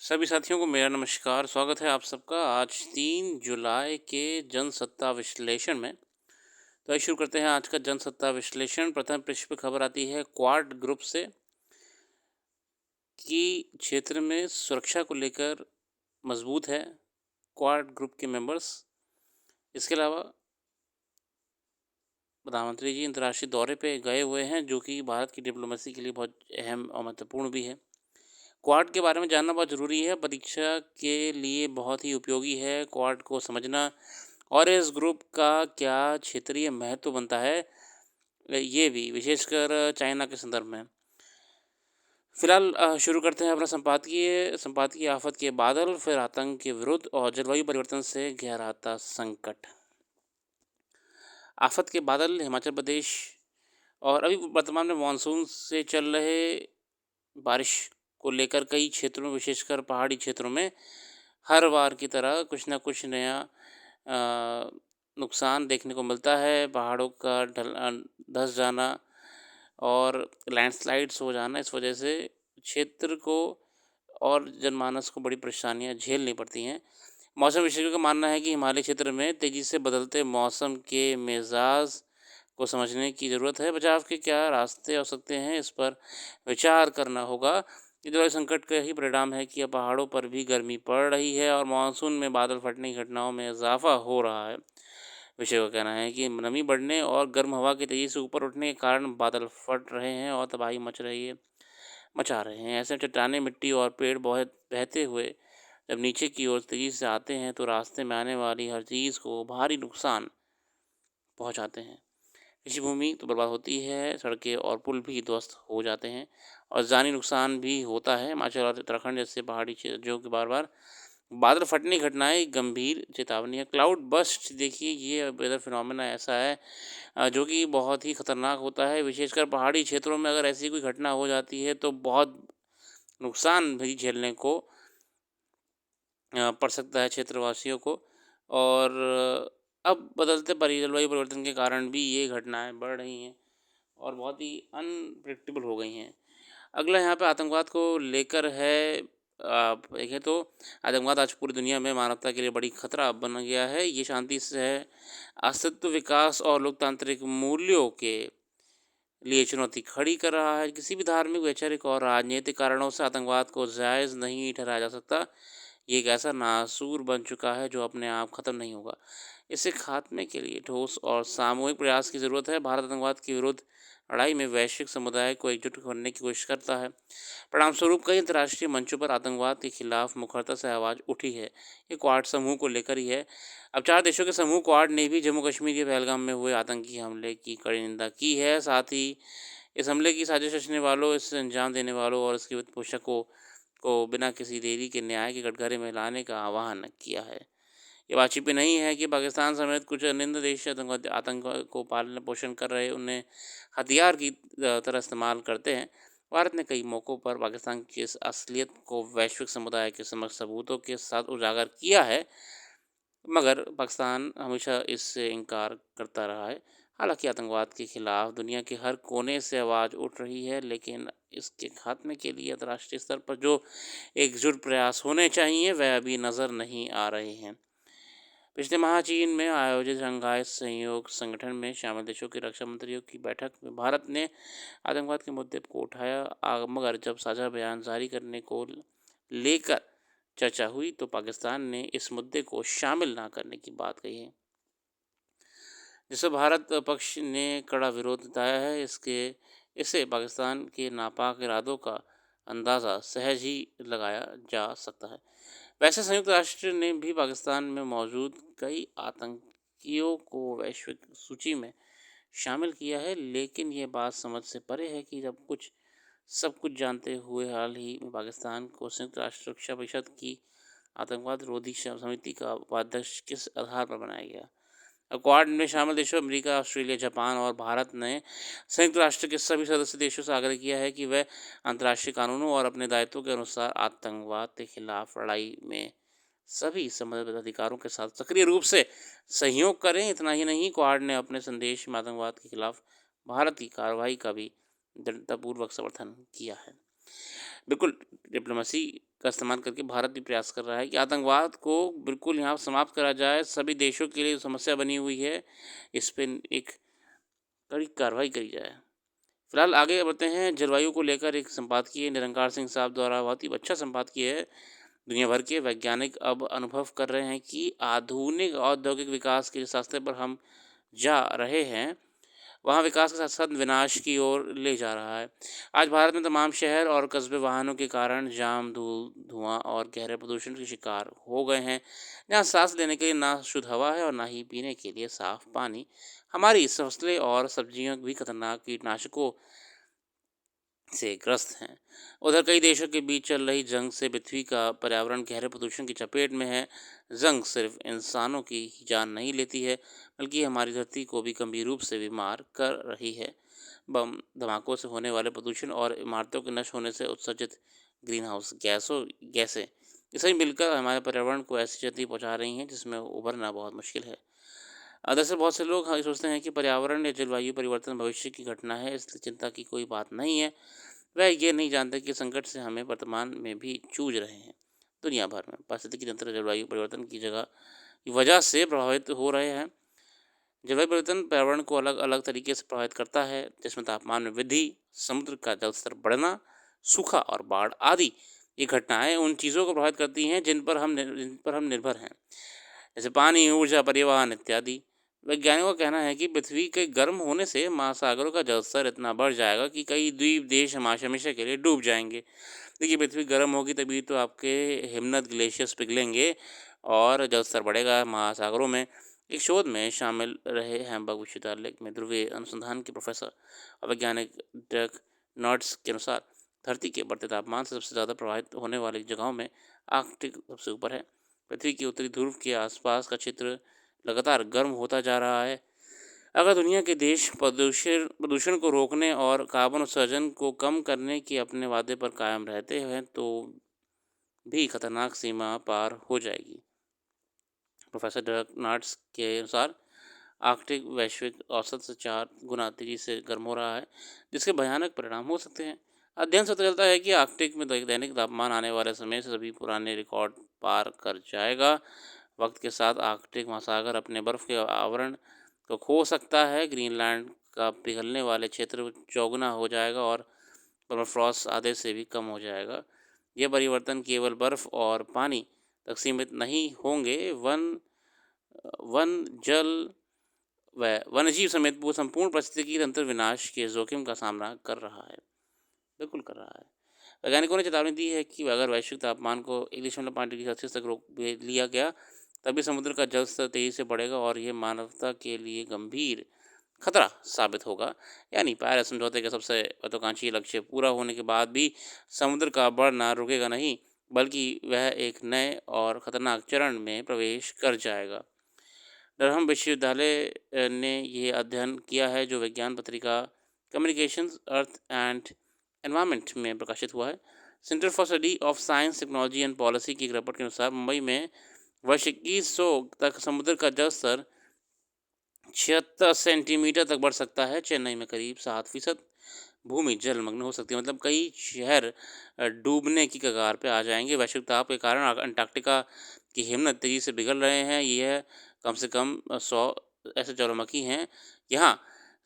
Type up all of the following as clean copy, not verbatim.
सभी साथियों को मेरा नमस्कार। स्वागत है आप सबका आज 3 जुलाई के जनसत्ता विश्लेषण में। तो आइए शुरू करते हैं आज का जनसत्ता विश्लेषण। प्रथम पृष्ठ पे खबर आती है क्वाड ग्रुप से कि क्षेत्र में सुरक्षा को लेकर मजबूत है क्वाड ग्रुप के मेंबर्स। इसके अलावा प्रधानमंत्री जी अंतर्राष्ट्रीय दौरे पे गए हुए हैं जो कि भारत की डिप्लोमेसी के लिए बहुत अहम और महत्वपूर्ण भी है। क्वाड के बारे में जानना बहुत ज़रूरी है, परीक्षा के लिए बहुत ही उपयोगी है क्वाड को समझना। और इस ग्रुप का क्या क्षेत्रीय महत्व बनता है, ये भी विशेषकर चाइना के संदर्भ में। फिलहाल शुरू करते हैं अपना संपादकीय संपादकीय आफत के बादल, फिर आतंक के विरुद्ध और जलवायु परिवर्तन से गहराता संकट। आफत के बादल हिमाचल प्रदेश और अभी वर्तमान में मानसून से चल रहे बारिश को लेकर कई क्षेत्रों विशेषकर पहाड़ी क्षेत्रों में हर बार की तरह कुछ ना कुछ नया नुकसान देखने को मिलता है। पहाड़ों का धँस जाना और लैंडस्लाइड्स हो जाना, इस वजह से क्षेत्र को और जनमानस को बड़ी परेशानियां झेलनी पड़ती हैं। मौसम विशेषज्ञों का मानना है कि हिमालय क्षेत्र में तेज़ी से बदलते मौसम के मिजाज को समझने की ज़रूरत है। बचाव के क्या रास्ते हो सकते हैं, इस पर विचार करना होगा। ये जलवायु संकट का ही परिणाम है कि अब पहाड़ों पर भी गर्मी पड़ रही है और मानसून में बादल फटने की घटनाओं में इजाफा हो रहा है। विशेषज्ञों का कहना है कि नमी बढ़ने और गर्म हवा के तेज़ी से ऊपर उठने के कारण बादल फट रहे हैं और तबाही मचा रहे हैं। ऐसे में चट्टानें, मिट्टी और पेड़ बहुत बहते हुए जब नीचे की ओर तेज़ी से आते हैं तो रास्ते में आने वाली हर चीज़ को भारी नुकसान पहुंचाते हैं। कृषि भूमि तो बर्बाद होती है, सड़कें और पुल भी ध्वस्त हो जाते हैं और जानी नुकसान भी होता है। हिमाचल और उत्तराखंड जैसे पहाड़ी क्षेत्र जो कि बार बार बादल फटने की घटनाएं गंभीर चेतावनी है। क्लाउड बस्ट देखिए, ये वेदर फिनोमेना ऐसा है जो कि बहुत ही खतरनाक होता है। विशेषकर पहाड़ी क्षेत्रों में अगर ऐसी कोई घटना हो जाती है तो बहुत नुकसान भी झेलने को पड़ सकता है क्षेत्रवासियों को। और अब बदलते जलवायु परिवर्तन के कारण भी ये घटनाएं बढ़ रही हैं और बहुत ही अनप्रेडिक्टेबल हो गई हैं। अगला यहाँ पे आतंकवाद को लेकर है। आप देखें तो आतंकवाद आज पूरी दुनिया में मानवता के लिए बड़ी खतरा बन गया है। ये शांति से अस्तित्व, विकास और लोकतांत्रिक मूल्यों के लिए चुनौती खड़ी कर रहा है। किसी भी धार्मिक, वैचारिक और राजनीतिक कारणों से आतंकवाद को जायज़ नहीं ठहराया जा सकता। ये एक ऐसा नासूर बन चुका है जो अपने आप खत्म नहीं होगा। इसे खात्मे के लिए ठोस और सामूहिक प्रयास की ज़रूरत है। भारत आतंकवाद के विरुद्ध लड़ाई में वैश्विक समुदाय को एकजुट करने की कोशिश करता है। परिणामस्वरूप कई अंतर्राष्ट्रीय मंचों पर आतंकवाद के खिलाफ मुखरता से आवाज़ उठी है। ये क्वाड समूह को लेकर ही है। अब 4 देशों के समूह क्वाड ने भी जम्मू कश्मीर के पहलगाम में हुए आतंकी हमले की कड़ी निंदा की है। साथ ही इस हमले की साजिश रचने वालों, इसे अंजाम देने वालों और इसके वित्तपोषकों को बिना किसी देरी के न्याय के कटघरे में लाने का आह्वान किया है। ये बातचीत भी नहीं है कि पाकिस्तान समेत कुछ अनिंद देश आतंक को पालन पोषण कर रहे, उन्हें हथियार की तरह इस्तेमाल करते हैं। भारत ने कई मौक़ों पर पाकिस्तान की इस असलियत को वैश्विक समुदाय के समक्ष सबूतों के साथ उजागर किया है, मगर पाकिस्तान हमेशा इससे इनकार करता रहा है। हालांकि आतंकवाद के खिलाफ दुनिया के हर कोने से आवाज़ उठ रही है, लेकिन इसके खात्मे के लिए अंतर्राष्ट्रीय स्तर पर जो एकजुट प्रयास होने चाहिए वह अभी नज़र नहीं आ रहे हैं। पिछले माह चीन में आयोजित शंघाई सहयोग संगठन में शामिल देशों के रक्षा मंत्रियों की बैठक में भारत ने आतंकवाद के मुद्दे को उठाया, मगर जब साझा बयान जारी करने को लेकर चर्चा हुई तो पाकिस्तान ने इस मुद्दे को शामिल ना करने की बात कही है, जिससे भारत पक्ष ने कड़ा विरोध जताया है। इससे पाकिस्तान के नापाक इरादों का अंदाज़ा सहज ही लगाया जा सकता है। वैसे संयुक्त राष्ट्र ने भी पाकिस्तान में मौजूद कई आतंकियों को वैश्विक सूची में शामिल किया है, लेकिन ये बात समझ से परे है कि सब कुछ जानते हुए हाल ही में पाकिस्तान को संयुक्त राष्ट्र सुरक्षा परिषद की आतंकवाद रोधी समिति का उपाध्यक्ष किस आधार पर बनाया गया। क्वाड में शामिल देशों अमेरिका, ऑस्ट्रेलिया, जापान और भारत ने संयुक्त राष्ट्र के सभी सदस्य देशों से आग्रह किया है कि वह अंतर्राष्ट्रीय कानूनों और अपने दायित्वों के अनुसार आतंकवाद के खिलाफ लड़ाई में सभी संबंधित अधिकारों के साथ सक्रिय रूप से सहयोग करें। इतना ही नहीं, क्वाड ने अपने संदेश में आतंकवाद के खिलाफ भारत की कार्रवाई का भी दृढ़तापूर्वक समर्थन किया है। बिल्कुल, डिप्लोमेसी का इस्तेमाल करके भारत भी प्रयास कर रहा है कि आतंकवाद को बिल्कुल यहाँ समाप्त करा जाए। सभी देशों के लिए समस्या बनी हुई है, इस पे एक कड़ी कार्रवाई करी जाए। फिलहाल आगे बढ़ते हैं, जलवायु को लेकर एक संपादकीय निरंकार सिंह साहब द्वारा बहुत ही अच्छा संपादकीय है। दुनिया भर के वैज्ञानिक अब अनुभव कर रहे हैं कि आधुनिक औद्योगिक विकास के जिस रास्ते पर हम जा रहे हैं, वहाँ विकास के साथ-साथ विनाश की ओर ले जा रहा है। आज भारत में तमाम शहर और कस्बे वाहनों के कारण जाम, धूल, धुआँ और गहरे प्रदूषण के शिकार हो गए हैं। जहाँ साँस लेने के लिए ना शुद्ध हवा है और ना ही पीने के लिए साफ पानी। हमारी फसलें और सब्जियाँ भी खतरनाक कीटनाशकों से ग्रस्त हैं। उधर कई देशों के बीच चल रही जंग से पृथ्वी का पर्यावरण गहरे प्रदूषण की चपेट में है। जंग सिर्फ इंसानों की ही जान नहीं लेती है, बल्कि हमारी धरती को भी गंभीर रूप से बीमार कर रही है। बम धमाकों से होने वाले प्रदूषण और इमारतों के नष्ट होने से उत्सर्जित ग्रीन हाउस गैसें ये सभी मिलकर हमारे पर्यावरण को ऐसी क्षति पहुंचा रही हैं जिसमें उभरना बहुत मुश्किल है। दरअसल बहुत से लोग हाँ सोचते हैं कि पर्यावरण या जलवायु परिवर्तन भविष्य की घटना है, इसलिए चिंता की कोई बात नहीं है। वह ये नहीं जानते कि संकट से हमें वर्तमान में भी जूझ रहे हैं। दुनिया भर में पारिस्थितिकी तंत्र जलवायु परिवर्तन की वजह से प्रभावित हो रहे हैं। जलवायु परिवर्तन पर्यावरण को अलग अलग तरीके से प्रभावित करता है, जिसमें तापमान में वृद्धि, समुद्र का जल स्तर बढ़ना, सूखा और बाढ़ आदि ये घटनाएं उन चीज़ों को प्रभावित करती हैं जिन पर हम निर्भर हैं, जैसे पानी, ऊर्जा, परिवहन इत्यादि। वैज्ञानिकों का कहना है कि पृथ्वी के गर्म होने से महासागरों का जलस्तर इतना बढ़ जाएगा कि कई द्वीप देश हमेशा के लिए डूब जाएंगे। देखिए, पृथ्वी गर्म होगी तभी तो आपके हिमनद ग्लेशियर्स पिघलेंगे और जलस्तर बढ़ेगा महासागरों में। एक शोध में शामिल रहे हैम्बर्ग विश्वविद्यालय में ध्रुवीय अनुसंधान के प्रोफेसर और वैज्ञानिक डग नॉट्स के अनुसार धरती के बढ़ते तापमान से सबसे ज़्यादा प्रभावित होने वाली जगहों में आर्कटिक सबसे ऊपर है। पृथ्वी के उत्तरी ध्रुव के आसपास का क्षेत्र लगातार गर्म होता जा रहा है। अगर दुनिया के देश प्रदूषण को रोकने और कार्बन उत्सर्जन को कम करने के अपने वादे पर कायम रहते हैं तो भी खतरनाक सीमा पार हो जाएगी। प्रोफेसर डर्क नाट्स के अनुसार आर्कटिक वैश्विक औसत से 4 गुना तेजी से गर्म हो रहा है, जिसके भयानक परिणाम हो सकते हैं। अध्ययन से पता चलता है कि आर्कटिक में दैनिक तापमान आने वाले समय से सभी पुराने रिकॉर्ड पार कर जाएगा। वक्त के साथ आर्कटिक महासागर अपने बर्फ के आवरण को खो सकता है। ग्रीनलैंड का पिघलने वाले क्षेत्र चौगुना हो जाएगा और परमाफ्रॉस्ट आधे से भी कम हो जाएगा। यह परिवर्तन केवल बर्फ और पानी तक सीमित नहीं होंगे, वन जल व वन्यजीव समेत संपूर्ण पारिस्थितिकी तंत्र विनाश के जोखिम का सामना कर रहा है। बिल्कुल कर रहा है। वैज्ञानिकों ने चेतावनी दी है कि अगर वैश्विक तापमान को 1.5 डिग्री सेल्सियस तक रोक लिया गया, तभी समुद्र का जल स्तर तेजी से बढ़ेगा और ये मानवता के लिए गंभीर खतरा साबित होगा। यानी पेरिस समझौते का सबसे महत्वाकांक्षी लक्ष्य पूरा होने के बाद भी समुद्र का बढ़ना रुकेगा नहीं, बल्कि वह एक नए और खतरनाक चरण में प्रवेश कर जाएगा। डरहम विश्वविद्यालय ने ये अध्ययन किया है, जो विज्ञान पत्रिका कम्युनिकेशंस अर्थ एंड एनवायरनमेंट में प्रकाशित हुआ है। Centre for study of science, technology and policy की एक रिपोर्ट के अनुसार मुंबई में वर्ष 2100 तक समुद्र का जल स्तर 76 सेंटीमीटर तक बढ़ सकता है। चेन्नई में करीब 7% भूमि जलमग्न हो सकती है, मतलब कई शहर डूबने की कगार पे आ जाएंगे। वैश्विक ताप के कारण अंटार्कटिका की हिमनद तेजी से पिघल रहे हैं। यह कम से कम 100 ऐसे ज्वालामुखी हैं यहाँ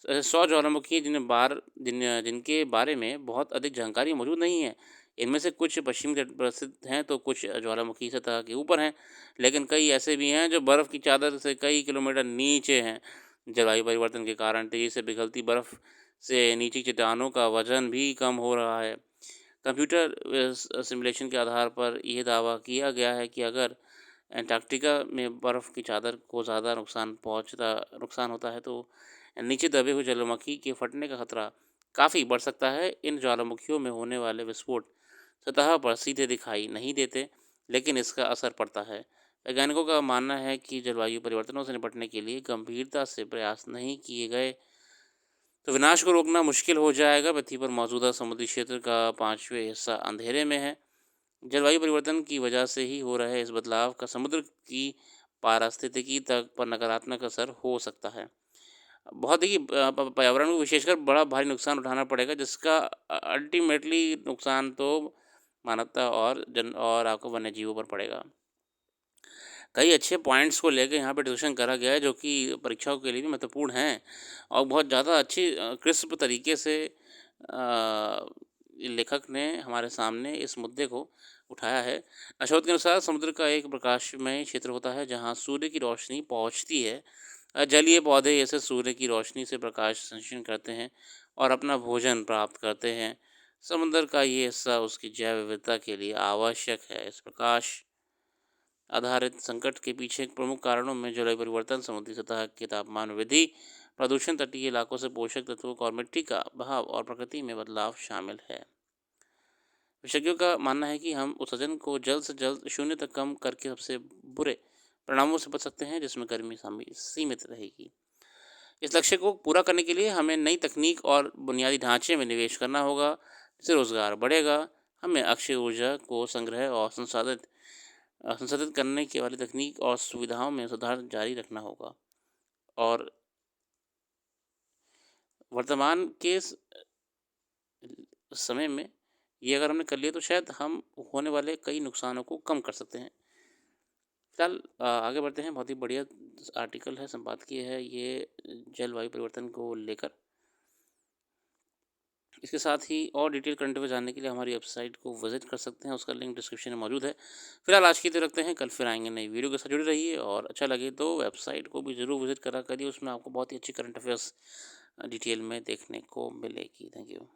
100 ज्वालामुखी हैं जिनके बारे में बहुत अधिक जानकारी मौजूद नहीं है। इनमें से कुछ पश्चिमी तट पर स्थित हैं तो कुछ ज्वालामुखी सतह के ऊपर हैं, लेकिन कई ऐसे भी हैं जो बर्फ़ की चादर से कई किलोमीटर नीचे हैं। जलवायु परिवर्तन के कारण तेज़ी से पिघलती बर्फ़ से नीचे की चट्टानों का वजन भी कम हो रहा है। कंप्यूटर सिमुलेशन के आधार पर यह दावा किया गया है कि अगर अंटार्कटिका में बर्फ़ की चादर को ज़्यादा नुकसान होता है तो नीचे दबे हुए ज्वालामुखी के फटने का खतरा काफ़ी बढ़ सकता है। इन ज्वालामुखियों में होने वाले विस्फोट सतह पर सीधे दिखाई नहीं देते, लेकिन इसका असर पड़ता है। वैज्ञानिकों का मानना है कि जलवायु परिवर्तनों से निपटने के लिए गंभीरता से प्रयास नहीं किए गए तो विनाश को रोकना मुश्किल हो जाएगा। पृथ्वी पर मौजूदा समुद्री क्षेत्र का 5वां हिस्सा अंधेरे में है। जलवायु परिवर्तन की वजह से ही हो रहे इस बदलाव का समुद्र की पारिस्थितिकी तक पर नकारात्मक असर हो सकता है। बहुत देखिए पर्यावरण को विशेषकर बड़ा भारी नुकसान उठाना पड़ेगा, जिसका अल्टीमेटली नुकसान तो मानवता और आपको वन्य जीवों पर पड़ेगा। कई अच्छे पॉइंट्स को लेके यहाँ पे डिस्कशन करा गया है जो कि परीक्षाओं के लिए भी महत्वपूर्ण हैं और बहुत ज़्यादा अच्छी क्रिस्प तरीके से लेखक ने हमारे सामने इस मुद्दे को उठाया है। शोध के अनुसार समुद्र का एक प्रकाशमय क्षेत्र होता है जहाँ सूर्य की रोशनी पहुँचती है। जलीय पौधे ऐसे सूर्य की रोशनी से प्रकाश संश्लेषण करते हैं और अपना भोजन प्राप्त करते हैं। समुद्र का ये हिस्सा उसकी जैव विविधता के लिए आवश्यक है। इस प्रकाश आधारित संकट के पीछे एक प्रमुख कारणों में जलवायु परिवर्तन, समुद्री सतह के तापमान वृद्धि, प्रदूषण, तटीय इलाकों से पोषक तत्वों और मिट्टी का बहाव और प्रकृति में बदलाव शामिल है। विशेषज्ञों का मानना है कि हम उत्सर्जन को जल्द से जल्द शून्य तक कम करके सबसे बुरे परिणामों से बच सकते हैं, जिसमें गर्मी सीमित रहेगी। इस लक्ष्य को पूरा करने के लिए हमें नई तकनीक और बुनियादी ढांचे में निवेश करना होगा, जिससे रोजगार बढ़ेगा। हमें अक्षय ऊर्जा को संग्रह और संसाधित करने के वाली तकनीक और सुविधाओं में सुधार जारी रखना होगा और वर्तमान के समय में ये अगर हमने कर लिया तो शायद हम होने वाले कई नुकसानों को कम कर सकते हैं। फिलहाल आगे बढ़ते हैं। बहुत ही बढ़िया आर्टिकल है, संपादकीय है ये जलवायु परिवर्तन को लेकर। इसके साथ ही और डिटेल करंट अफेयर जानने के लिए हमारी वेबसाइट को विजिट कर सकते हैं, उसका लिंक डिस्क्रिप्शन में मौजूद है। फिलहाल आज की तरह रखते हैं, कल फिर आएंगे नई वीडियो के साथ। जुड़े रहिए और अच्छा लगे तो वेबसाइट को भी ज़रूर विजिट करा करिए, उसमें आपको बहुत ही अच्छी करंट अफेयर्स डिटेल में देखने को मिलेगी। Thank you.